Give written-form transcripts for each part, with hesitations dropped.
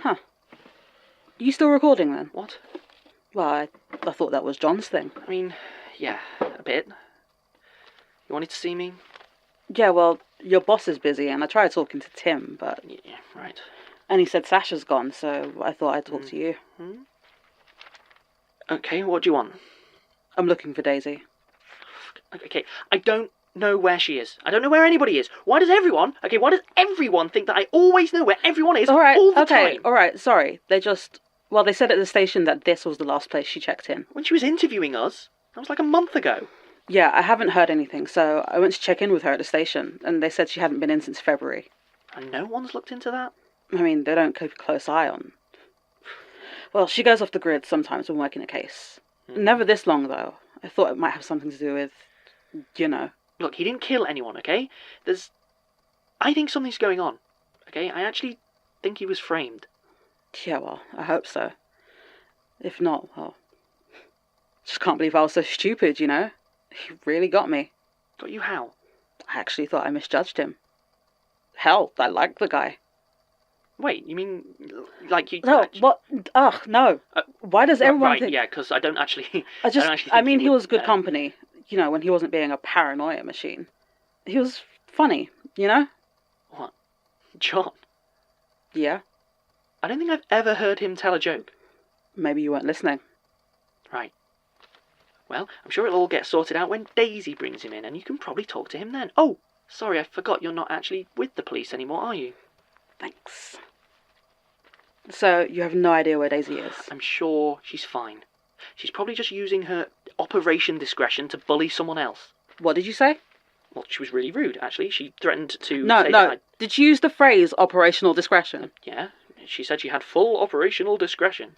Huh. You still recording then? What? Well, I thought that was John's thing. I mean, yeah, a bit. You wanted to see me? Yeah, well, your boss is busy, and I tried talking to Tim, but... Yeah, right. And he said Sasha's gone, so I thought I'd talk to you. Mm-hmm. Okay, what do you want? I'm looking for Daisy. Okay, I don't know where she is. I don't know where anybody is. Why does everyone think that I always know where everyone is all the time? Alright, sorry. They said at the station that this was the last place she checked in. When she was interviewing us, that was like a month ago. Yeah, I haven't heard anything, so I went to check in with her at the station, and they said she hadn't been in since February. And no one's looked into that? I mean, they don't keep a close eye on. Well, she goes off the grid sometimes when working a case. Never this long, though. I thought it might have something to do with, you know. Look, he didn't kill anyone, okay? I think something's going on, okay? I actually think he was framed. Yeah, well, I hope so. If not, well... Just can't believe I was so stupid, you know? He really got me. Got you how? I actually thought I misjudged him. Hell, I like the guy. Wait, you mean, like you... No, what? Ugh, no. Why does everyone think... Right, yeah, because I don't actually... I mean, he was good company, you know, when he wasn't being a paranoia machine. He was funny, you know? What? John? Yeah? I don't think I've ever heard him tell a joke. Maybe you weren't listening. Right. Well, I'm sure it'll all get sorted out when Daisy brings him in, and you can probably talk to him then. Oh, sorry, I forgot you're not actually with the police anymore, are you? Thanks. So, you have no idea where Daisy is? I'm sure she's fine. She's probably just using her operation discretion to bully someone else. What did you say? Well, she was really rude, actually. She threatened to No. Did you use the phrase operational discretion? Yeah, she said she had full operational discretion.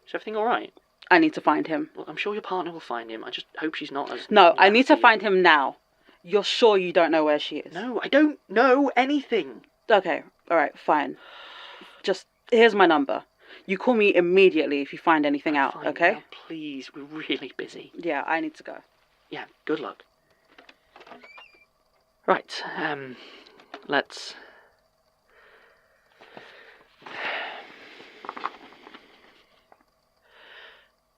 Is everything all right? I need to find him. Well, I'm sure your partner will find him. I just hope she's not as... No, I need to find him now. You're sure you don't know where she is? No, I don't know anything. Okay, alright, fine. Just, here's my number. You call me immediately if you find anything out, fine, okay? Now, please, we're really busy. Yeah, I need to go. Yeah, good luck. Right, let's...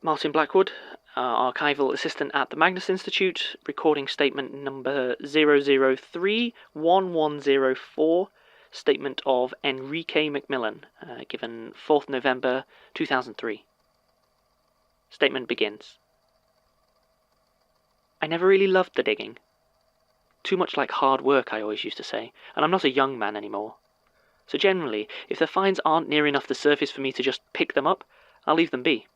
Martin Blackwood, archival assistant at the Magnus Institute, recording statement number 0031104, statement of Enrique Macmillan, given 4th November 2003. Statement begins. I never really loved the digging. Too much like hard work, I always used to say, and I'm not a young man anymore. So generally, if the finds aren't near enough the surface for me to just pick them up, I'll leave them be.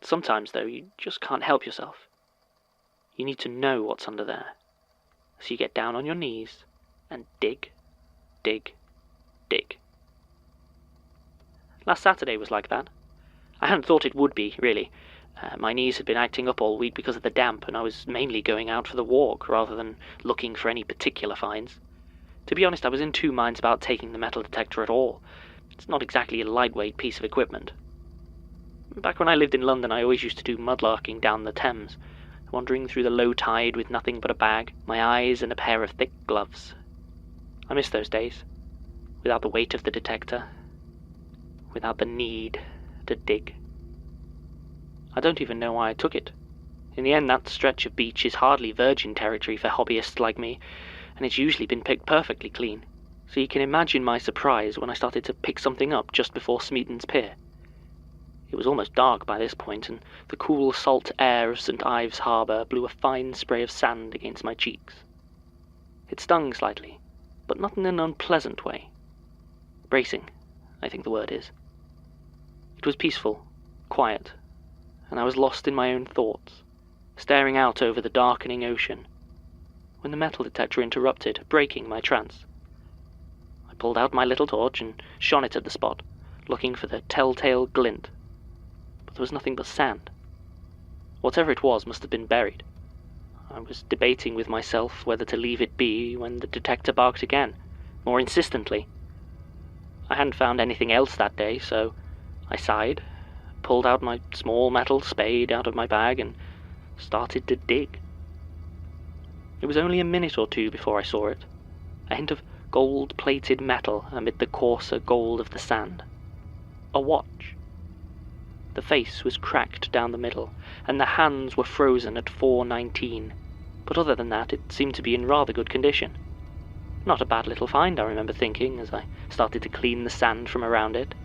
Sometimes, though, you just can't help yourself. You need to know what's under there. So you get down on your knees and dig, dig, dig. Last Saturday was like that. I hadn't thought it would be, really. My knees had been acting up all week because of the damp, and I was mainly going out for the walk rather than looking for any particular finds. To be honest, I was in two minds about taking the metal detector at all. It's not exactly a lightweight piece of equipment. Back when I lived in London, I always used to do mudlarking down the Thames, wandering through the low tide with nothing but a bag, my eyes and a pair of thick gloves. I miss those days, without the weight of the detector, without the need to dig. I don't even know why I took it. In the end, that stretch of beach is hardly virgin territory for hobbyists like me, and it's usually been picked perfectly clean, so you can imagine my surprise when I started to pick something up just before Smeaton's Pier. It was almost dark by this point, and the cool salt air of St. Ives Harbour blew a fine spray of sand against my cheeks. It stung slightly, but not in an unpleasant way. Bracing, I think the word is. It was peaceful, quiet, and I was lost in my own thoughts, staring out over the darkening ocean, when the metal detector interrupted, breaking my trance. I pulled out my little torch and shone it at the spot, looking for the telltale glint. There was nothing but sand. Whatever it was must have been buried. I was debating with myself whether to leave it be when the detector barked again, more insistently. I hadn't found anything else that day, so I sighed, pulled out my small metal spade out of my bag, and started to dig. It was only a minute or two before I saw it, a hint of gold-plated metal amid the coarser gold of the sand. A watch. The face was cracked down the middle, and the hands were frozen at 4:19, but other than that it seemed to be in rather good condition. Not a bad little find, I remember thinking, as I started to clean the sand from around it,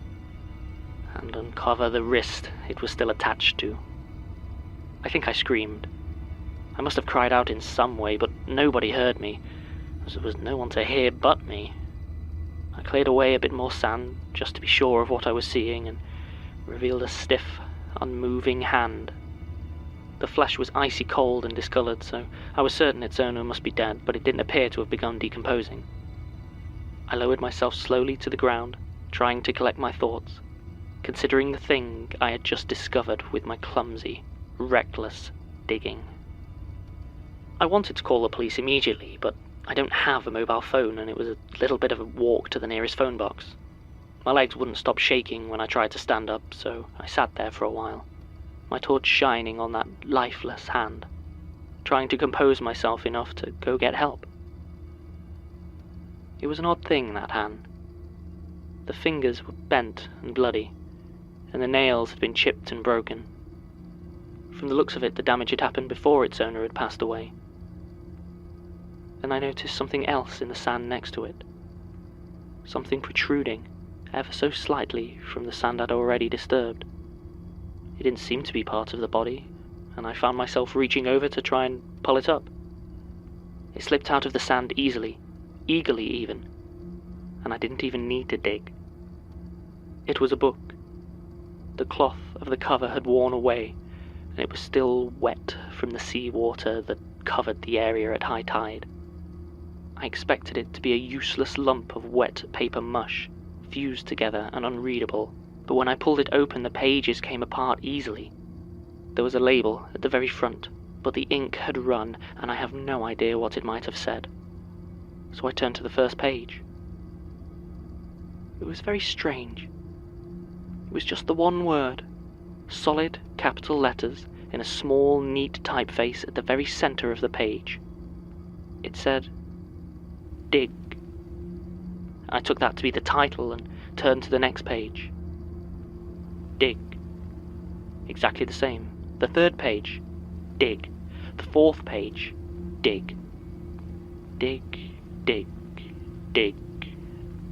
and uncover the wrist it was still attached to. I think I screamed. I must have cried out in some way, but nobody heard me, as there was no one to hear but me. I cleared away a bit more sand, just to be sure of what I was seeing, and revealed a stiff, unmoving hand. The flesh was icy cold and discoloured, so I was certain its owner must be dead, but it didn't appear to have begun decomposing. I lowered myself slowly to the ground, trying to collect my thoughts, considering the thing I had just discovered with my clumsy, reckless digging. I wanted to call the police immediately, but I don't have a mobile phone, and it was a little bit of a walk to the nearest phone box. My legs wouldn't stop shaking when I tried to stand up, so I sat there for a while, my torch shining on that lifeless hand, trying to compose myself enough to go get help. It was an odd thing, that hand. The fingers were bent and bloody, and the nails had been chipped and broken. From the looks of it, the damage had happened before its owner had passed away. Then I noticed something else in the sand next to it, something protruding ever so slightly from the sand I'd already disturbed. It didn't seem to be part of the body, and I found myself reaching over to try and pull it up. It slipped out of the sand easily, eagerly even, and I didn't even need to dig. It was a book. The cloth of the cover had worn away, and it was still wet from the sea water that covered the area at high tide. I expected it to be a useless lump of wet paper mush, fused together and unreadable, but when I pulled it open the pages came apart easily. There was a label at the very front, but the ink had run and I have no idea what it might have said. So I turned to the first page. It was very strange. It was just the one word, solid capital letters in a small, neat typeface at the very centre of the page. It said, "Dig." I took that to be the title and turned to the next page. Dig. Exactly the same. The third page. Dig. The fourth page. Dig. Dig, dig, dig,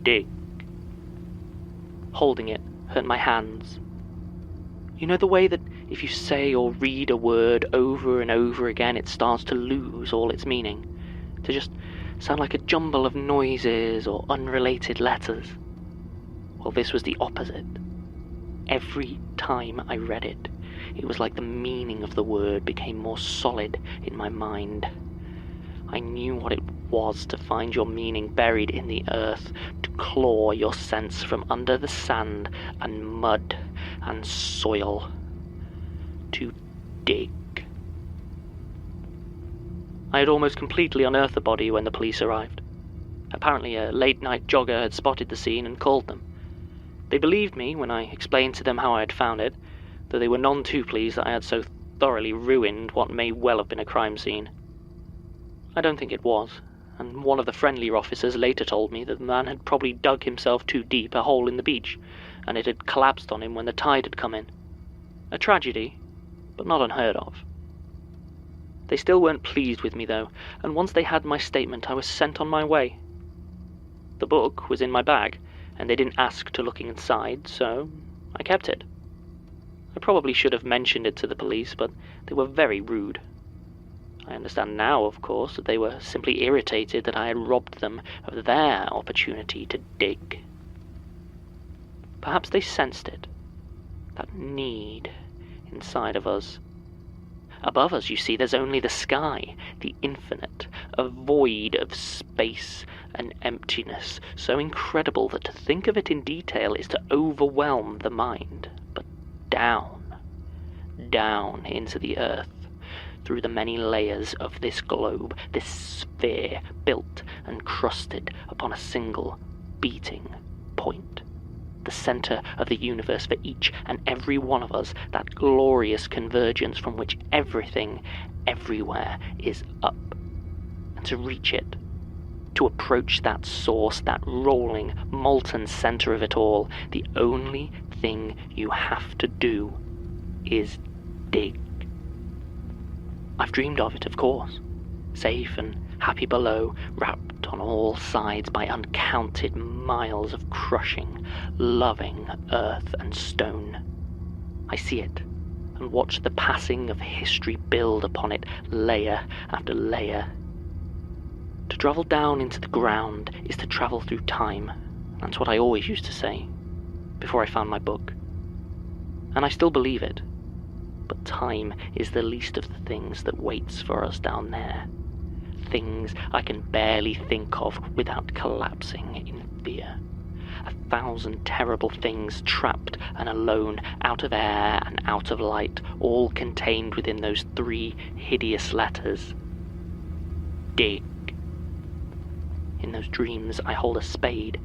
dig. Holding it hurt my hands. You know the way that if you say or read a word over and over again, it starts to lose all its meaning, to just sound like a jumble of noises or unrelated letters? Well, this was the opposite. Every time I read it, it was like the meaning of the word became more solid in my mind. I knew what it was to find your meaning buried in the earth, to claw your sense from under the sand and mud and soil. To dig. I had almost completely unearthed the body when the police arrived. Apparently a late-night jogger had spotted the scene and called them. They believed me when I explained to them how I had found it, though they were none too pleased that I had so thoroughly ruined what may well have been a crime scene. I don't think it was, and one of the friendlier officers later told me that the man had probably dug himself too deep a hole in the beach, and it had collapsed on him when the tide had come in. A tragedy, but not unheard of. They still weren't pleased with me, though, and once they had my statement, I was sent on my way. The book was in my bag, and they didn't ask to look inside, so I kept it. I probably should have mentioned it to the police, but they were very rude. I understand now, of course, that they were simply irritated that I had robbed them of their opportunity to dig. Perhaps they sensed it, that need inside of us. Above us, you see, there's only the sky, the infinite, a void of space and emptiness, so incredible that to think of it in detail is to overwhelm the mind. But down, down into the earth, through the many layers of this globe, this sphere built and crusted upon a single beating point. The centre of the universe for each and every one of us, that glorious convergence from which everything, everywhere, is up. And to reach it, To approach that source, that rolling, molten center of it all, the only thing you have to do is dig. I've dreamed of it, of course, safe and happy below, wrapped on all sides by uncounted miles of crushing, loving earth and stone. I see it, and watch the passing of history build upon it layer after layer. To travel down into the ground is to travel through time. That's what I always used to say, before I found my book. And I still believe it. But time is the least of the things that waits for us down there. Things I can barely think of without collapsing in fear. 1,000 terrible things trapped and alone, out of air and out of light, all contained within those 3 hideous letters. Dig. In those dreams I hold a spade.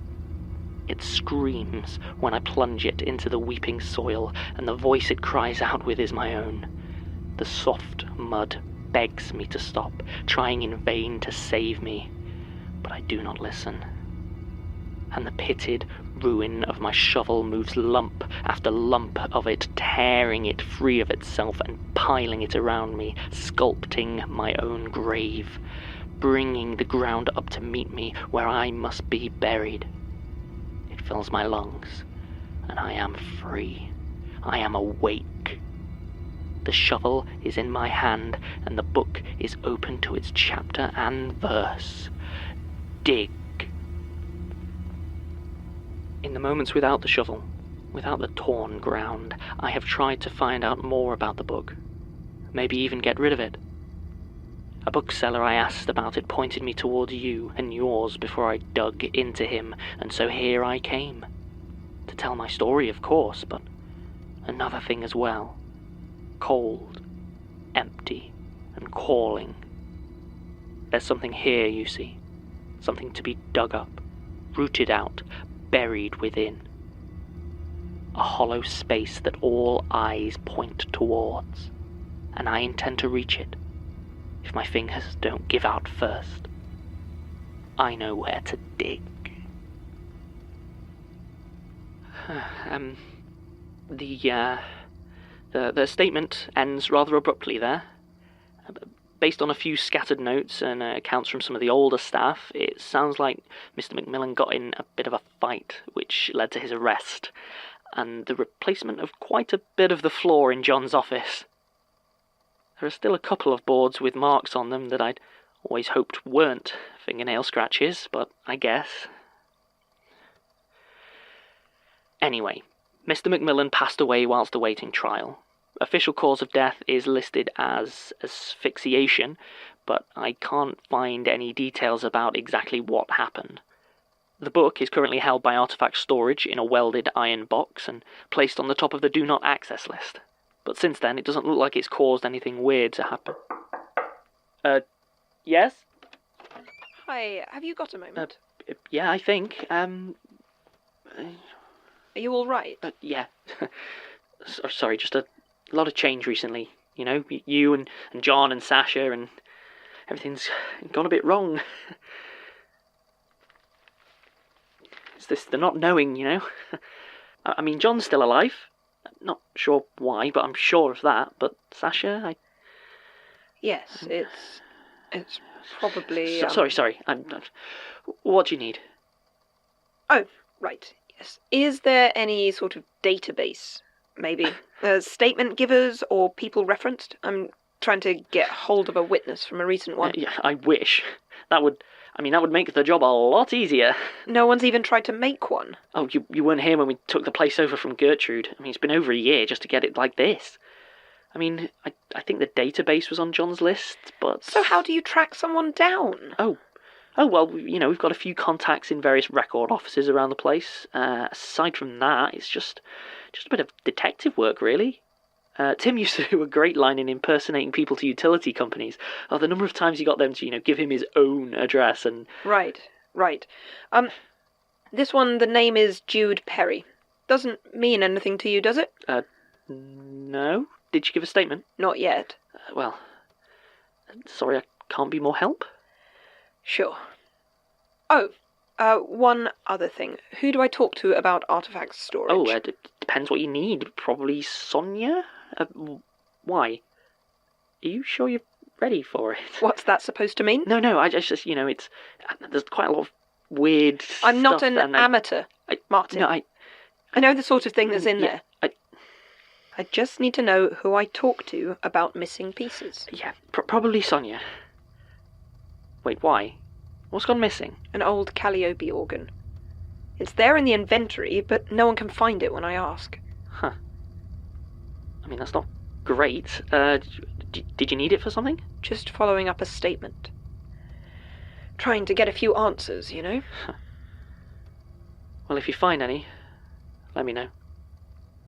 It screams when I plunge it into the weeping soil, and the voice it cries out with is my own. The soft mud begs me to stop, trying in vain to save me, but I do not listen. And the pitted ruin of my shovel moves lump after lump of it, tearing it free of itself and piling it around me, sculpting my own grave, bringing the ground up to meet me where I must be buried. It fills my lungs, and I am free. I am awake. The shovel is in my hand, and the book is open to its chapter and verse. Dig. In the moments without the shovel, without the torn ground, I have tried to find out more about the book. Maybe even get rid of it. A bookseller I asked about it pointed me towards you and yours before I dug into him, and so here I came. To tell my story, of course, but another thing as well. Cold, empty, and calling. There's something here, you see. Something to be dug up, rooted out, buried within. A hollow space that all eyes point towards, and I intend to reach it. If my fingers don't give out first, I know where to dig. The statement ends rather abruptly there. Based on a few scattered notes and accounts from some of the older staff, it sounds like Mr. Macmillan got in a bit of a fight, which led to his arrest, and the replacement of quite a bit of the floor in John's office. There are still a couple of boards with marks on them that I'd always hoped weren't fingernail scratches, but I guess. Anyway, Mr. Macmillan passed away whilst awaiting trial. Official cause of death is listed as asphyxiation, but I can't find any details about exactly what happened. The book is currently held by Artifact Storage in a welded iron box and placed on the top of the Do Not Access list. But since then, it doesn't look like it's caused anything weird to happen. Yes? Hi, have you got a moment? Yeah, I think. Are you all right? Yeah. Sorry, just a lot of change recently. You know, you and John and Sasha, and everything's gone a bit wrong. It's this, the not knowing, you know. I mean, John's still alive. Not sure why, but I'm sure of that. But Sasha, Yes, it's probably... Sorry. What do you need? Oh, right, yes. Is there any sort of database, maybe? Statement givers or people referenced? I'm trying to get hold of a witness from a recent one. Yeah, I wish. That would make the job a lot easier. No one's even tried to make one. Oh, you weren't here when we took the place over from Gertrude. I mean, it's been over a year just to get it like this. I mean, I think the database was on John's list, but... So how do you track someone down? Oh, well, you know, we've got a few contacts in various record offices around the place. Aside from that, it's just a bit of detective work, really. Tim used to do a great line in impersonating people to utility companies. Oh, the number of times he got them to, give him his own address and... Right. This one, the name is Jude Perry. Doesn't mean anything to you, does it? No. Did you give a statement? Not yet. Well, sorry, I can't be more help. Sure. Oh, one other thing. Who do I talk to about artifact storage? Oh, depends what you need. Probably Sonia? Why? Are you sure you're ready for it? What's that supposed to mean? No, I just, it's... There's quite a lot of weird I'm not stuff, an amateur, Martin. No, I know the sort of thing that's in yeah, there. I just need to know who I talk to about missing pieces. Yeah, probably Sonia. Wait, why? What's gone missing? An old Calliope organ. It's there in the inventory, but no one can find it when I ask. Huh. I mean, that's not great. Did you need it for something? Just following up a statement. Trying to get a few answers, you know? Well, if you find any, let me know.